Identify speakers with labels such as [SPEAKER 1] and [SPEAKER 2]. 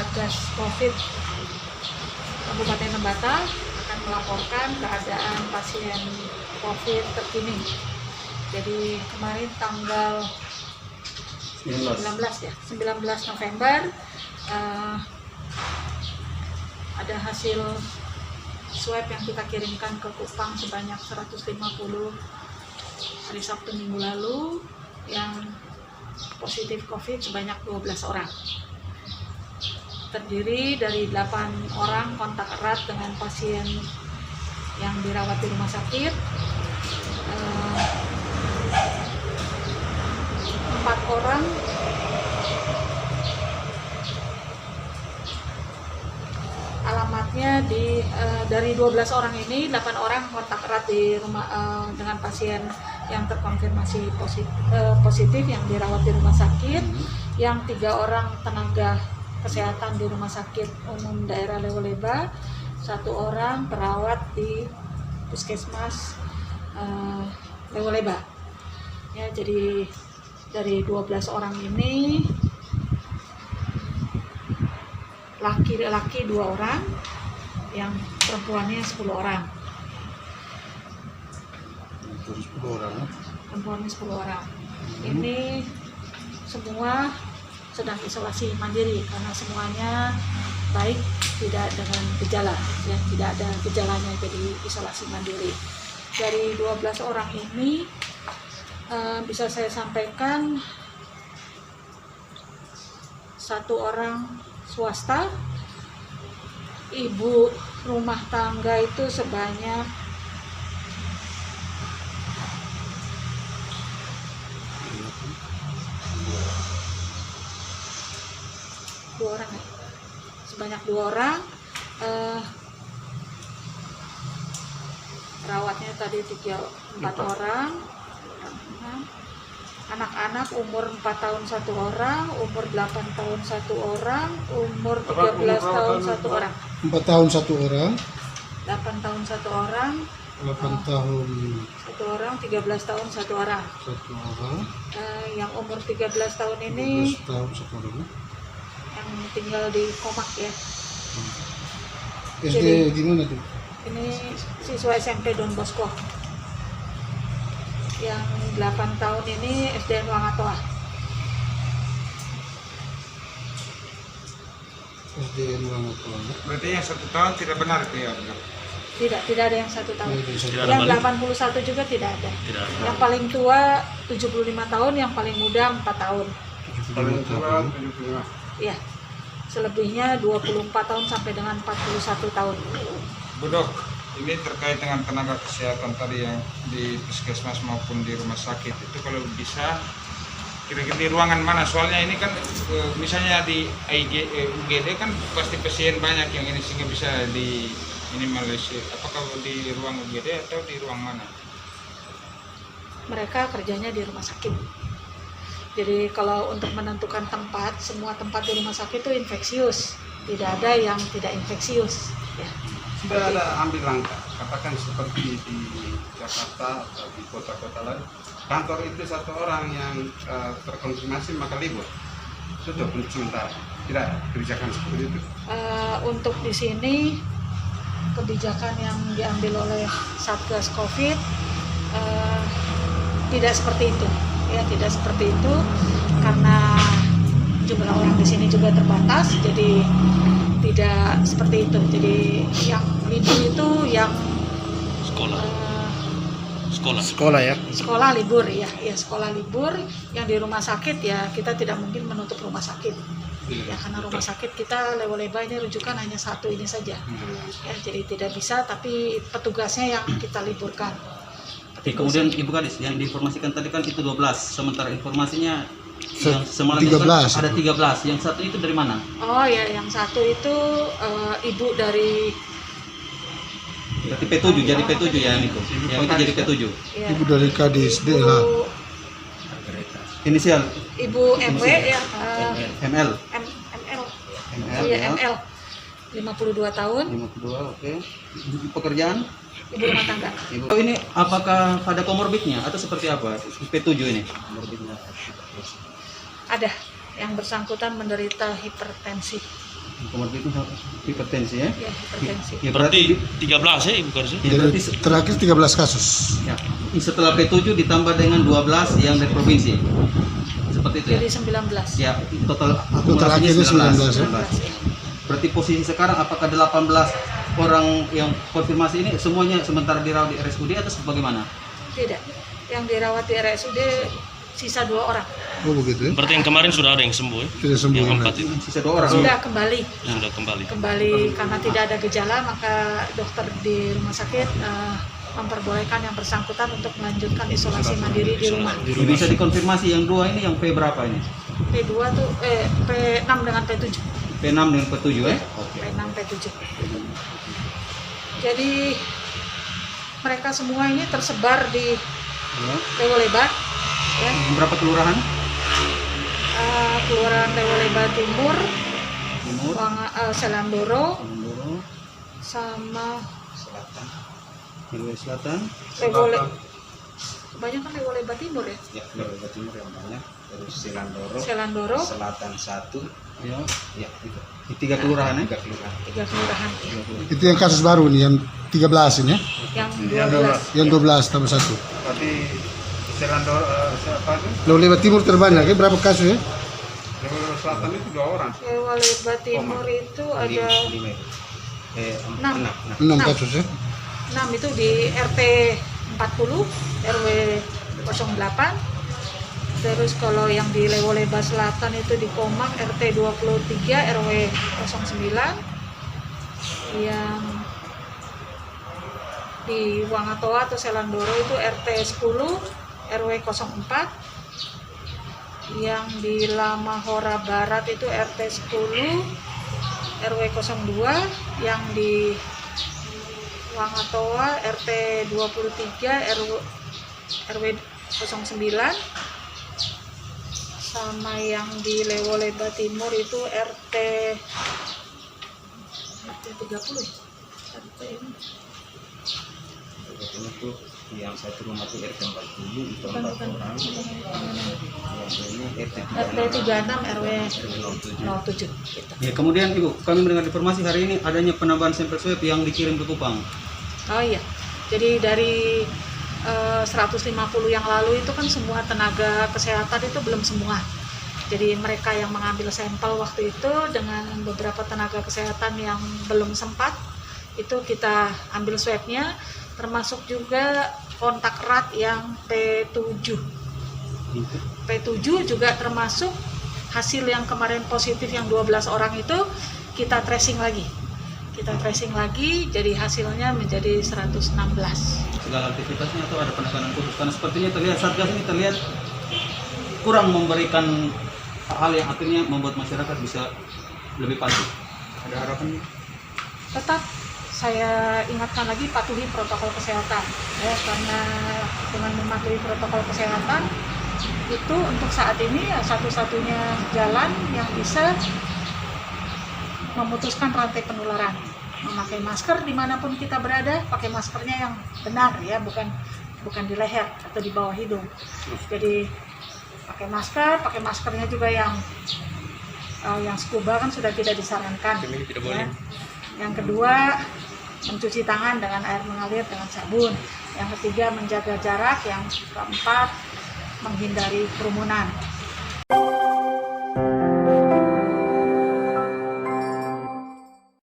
[SPEAKER 1] Satgas COVID Kabupaten Lembata akan melaporkan keadaan pasien COVID terkini. Jadi kemarin tanggal 19 November ada hasil swab yang kita kirimkan ke Kupang sebanyak 150 hari Sabtu minggu lalu, yang positif COVID sebanyak 12 orang. Terdiri dari 8 orang kontak erat dengan pasien yang dirawat di rumah sakit, 4 orang alamatnya dari 12 orang ini 8 orang kontak erat di rumah dengan pasien yang terkonfirmasi positif yang dirawat di rumah sakit, yang 3 orang tenaga kesehatan di rumah sakit umum daerah Lewoleba, 1 orang perawat di puskesmas Lewoleba. Ya, jadi dari 12 orang ini laki-laki 2 orang, yang perempuannya 10 orang. Perempuannya 10 orang. Ini semua sedang isolasi mandiri karena semuanya baik, tidak dengan gejala, ya, tidak ada gejalanya, jadi isolasi mandiri. Dari 12 orang ini bisa saya sampaikan 1 orang swasta, ibu rumah tangga itu sebanyak 2 orang, ya. Sebanyak 2 orang. Perawatnya tadi 4 orang. Anak-anak umur 4 tahun 1 orang, umur 8 tahun 1 orang, umur 13 tahun 1 orang.
[SPEAKER 2] 4 tahun 1 orang,
[SPEAKER 1] 8 tahun 1 orang,
[SPEAKER 2] 8 tahun
[SPEAKER 1] 1 orang, 13 tahun 1 orang.
[SPEAKER 2] 1 orang,
[SPEAKER 1] Yang umur 13 tahun ini
[SPEAKER 2] 12 tahun 1 orang.
[SPEAKER 1] yang tinggal di Komak, ya.
[SPEAKER 2] SD
[SPEAKER 1] Jadi,
[SPEAKER 2] gimana tuh?
[SPEAKER 1] Ini siswa SMP Don Bosco. Yang 8 tahun ini SDN Wangatoa.
[SPEAKER 2] SDN Wangatoa.
[SPEAKER 3] Berarti yang 1 tahun tidak benar itu ya?
[SPEAKER 1] Tidak ada yang 1 tahun.
[SPEAKER 2] Tidak
[SPEAKER 1] Yang 81 juga tidak ada. Yang paling tua 75 tahun, yang paling muda 4 tahun.
[SPEAKER 3] Paling tua 75.
[SPEAKER 1] Ya. Selebihnya 24 tahun sampai dengan 41 tahun.
[SPEAKER 3] Bu Dok, ini terkait dengan tenaga kesehatan tadi yang di puskesmas maupun di rumah sakit itu, kalau bisa kira-kira di ruangan mana? Soalnya ini kan misalnya di UGD kan pasti pasien banyak yang ini, sehingga bisa di minimalisir. Apakah di ruang UGD atau di ruang mana?
[SPEAKER 1] Mereka kerjanya di rumah sakit. Jadi kalau untuk menentukan tempat, semua tempat di rumah sakit itu infeksius. Tidak ada yang tidak infeksius, ya.
[SPEAKER 4] Sudah ada ambil langkah, katakan seperti di Jakarta atau di kota-kota lain, kantor itu 1 orang yang terkonfirmasi maka libur. Sudah untuk sementara, tidak kebijakan seperti itu.
[SPEAKER 1] Untuk di sini kebijakan yang diambil oleh Satgas COVID tidak seperti itu, ya, tidak seperti itu, karena jumlah orang di sini juga terbatas, jadi tidak seperti itu. Jadi yang libur itu yang
[SPEAKER 2] Sekolah ya.
[SPEAKER 1] sekolah libur, ya sekolah libur. Yang di rumah sakit, ya kita tidak mungkin menutup rumah sakit, ya, karena rumah sakit kita Lewoleba ini rujukan hanya 1 ini saja, ya, jadi tidak bisa, tapi petugasnya yang kita liburkan.
[SPEAKER 5] Kemudian Ibu Kadis, yang diinformasikan tadi kan itu 12, sementara informasinya yang semalam
[SPEAKER 2] 13.
[SPEAKER 5] Itu ada 13, yang 1 itu dari mana?
[SPEAKER 1] Oh ya, yang 1 itu ibu dari
[SPEAKER 5] Berarti P7, jadi P7 ya, yang itu jadi P7.
[SPEAKER 1] ya,
[SPEAKER 2] Ibu dari Kadis DLH.
[SPEAKER 5] Inisial
[SPEAKER 1] Ibu MW, ya,
[SPEAKER 5] ML.
[SPEAKER 1] ML,
[SPEAKER 5] ML,
[SPEAKER 1] iya,
[SPEAKER 5] ya.
[SPEAKER 1] ML 52 tahun,
[SPEAKER 5] 52, oke. Pekerjaan?
[SPEAKER 1] ibu rumah tangga.
[SPEAKER 5] Ibu. Oh, ini apakah ada komorbidnya atau seperti apa? P7 ini komorbidnya.
[SPEAKER 1] Ada yang bersangkutan menderita hipertensi.
[SPEAKER 5] Komorbid itu hipertensi ya.
[SPEAKER 1] Ya, hipertensi.
[SPEAKER 5] Ya
[SPEAKER 6] Berarti 13 ya Ibu Karis?
[SPEAKER 5] ya,
[SPEAKER 2] Jadi
[SPEAKER 5] berarti
[SPEAKER 2] terakhir 13 kasus.
[SPEAKER 5] ya, setelah P7 ditambah dengan 12 yang dari provinsi. Seperti itu ya.
[SPEAKER 1] Jadi 19.
[SPEAKER 5] Ya, total
[SPEAKER 2] Total
[SPEAKER 5] akumulasinya
[SPEAKER 2] akhirnya 19 ya.
[SPEAKER 1] 19 ya.
[SPEAKER 5] Berarti posisi sekarang apakah 18 orang yang konfirmasi ini semuanya sementara dirawat di RSUD atau bagaimana?
[SPEAKER 1] Tidak. Yang dirawat di RSUD sisa 2 orang.
[SPEAKER 2] Oh begitu ya.
[SPEAKER 6] Berarti yang kemarin sudah ada yang sembuh ya?
[SPEAKER 2] Sudah sembuh
[SPEAKER 6] Yang
[SPEAKER 2] yang
[SPEAKER 6] 4
[SPEAKER 2] lain.
[SPEAKER 6] itu
[SPEAKER 5] Sisa 2 orang.
[SPEAKER 1] Sudah kembali.
[SPEAKER 6] sudah kembali.
[SPEAKER 1] Kembali karena tidak ada gejala, maka dokter di rumah sakit memperbolehkan yang bersangkutan untuk melanjutkan isolasi mandiri di rumah.
[SPEAKER 5] Bisa dikonfirmasi yang 2 ini yang P berapa ini?
[SPEAKER 1] P2 tuh P6 dengan P7.
[SPEAKER 5] P6 dengan P7 ya? Oke.
[SPEAKER 1] P6 P7. Jadi mereka semua ini tersebar di
[SPEAKER 5] Ya.
[SPEAKER 1] Lewolebat, ya,
[SPEAKER 5] Berapa kelurahan?
[SPEAKER 1] Kelurahan Lewolebat Timur,
[SPEAKER 5] Timur,
[SPEAKER 1] Selandoro,
[SPEAKER 5] Mindoro,
[SPEAKER 1] sama
[SPEAKER 5] Hilwe Selatan,
[SPEAKER 1] Lewole. Kebanyakan Lewolebat Timur ya.
[SPEAKER 4] Ya, Lewolebat Timur yang banyak. Terus Selandoro,
[SPEAKER 1] Selandoro,
[SPEAKER 4] Selatan 1,
[SPEAKER 5] ya.
[SPEAKER 4] ya itu.
[SPEAKER 5] Di 3 kelurahan ya?
[SPEAKER 4] 3 kelurahan.
[SPEAKER 1] 3 kelurahan.
[SPEAKER 2] Itu yang kasus baru nih yang 13 ini ya.
[SPEAKER 1] Yang
[SPEAKER 4] Yang
[SPEAKER 1] 12.
[SPEAKER 2] Yang 12 tambah 1.
[SPEAKER 4] Tapi Selandoro, siapa itu?
[SPEAKER 2] Lewolebat Timur terbanyak ya, berapa kasus ya?
[SPEAKER 4] Lewolebat Selatan itu 2 orang.
[SPEAKER 1] Lewolebat Timur itu ada
[SPEAKER 4] 5 itu.
[SPEAKER 1] 6.
[SPEAKER 2] 6 kasus ya.
[SPEAKER 1] 6 itu di RT 40, RW 08. Terus kalau yang di Lewolebat Selatan itu di Komang RT 23, RW 09. Yang di Wangatoa atau Selandoro itu RT 10, RW 04. Yang di Lamahora Barat itu RT 10, RW 02. Yang di Wangatoa RT 23, RW 09. Sama yang di Lewolebat Timur itu RT 30 ya? RT ini.
[SPEAKER 4] Ini tuh yang satu rumah tuh RT 40 itu 4
[SPEAKER 1] Bukan.
[SPEAKER 4] orang. Yang ini RT
[SPEAKER 1] RT 36 RW 07 gitu.
[SPEAKER 5] Ya, kemudian Ibu, kami mendengar informasi hari ini adanya penambahan sampel swab yang dikirim ke Kupang.
[SPEAKER 1] Oh iya, jadi dari 150 yang lalu itu kan semua tenaga kesehatan itu belum semua. Jadi mereka yang mengambil sampel waktu itu dengan beberapa tenaga kesehatan yang belum sempat, itu kita ambil swabnya, termasuk juga kontak erat yang P7. P7 juga termasuk hasil yang kemarin positif yang 12 orang itu kita tracing lagi. Jadi hasilnya menjadi 116.
[SPEAKER 5] Segala aktivitasnya atau ada penekanan khusus? Karena sepertinya terlihat Satgas ini terlihat kurang memberikan hal yang akhirnya membuat masyarakat bisa lebih patuh. Ada harapan?
[SPEAKER 1] Tetap saya ingatkan lagi, patuhi protokol kesehatan ya, karena dengan mematuhi protokol kesehatan itu untuk saat ini ya satu-satunya jalan yang bisa memutuskan rantai penularan. Memakai masker dimanapun kita berada, pakai maskernya yang benar ya, bukan di leher atau di bawah hidung. Jadi pakai maskernya juga yang scuba kan sudah tidak disarankan. Ya. Yang kedua, mencuci tangan dengan air mengalir dengan sabun. Yang ketiga, menjaga jarak. Yang keempat, menghindari kerumunan.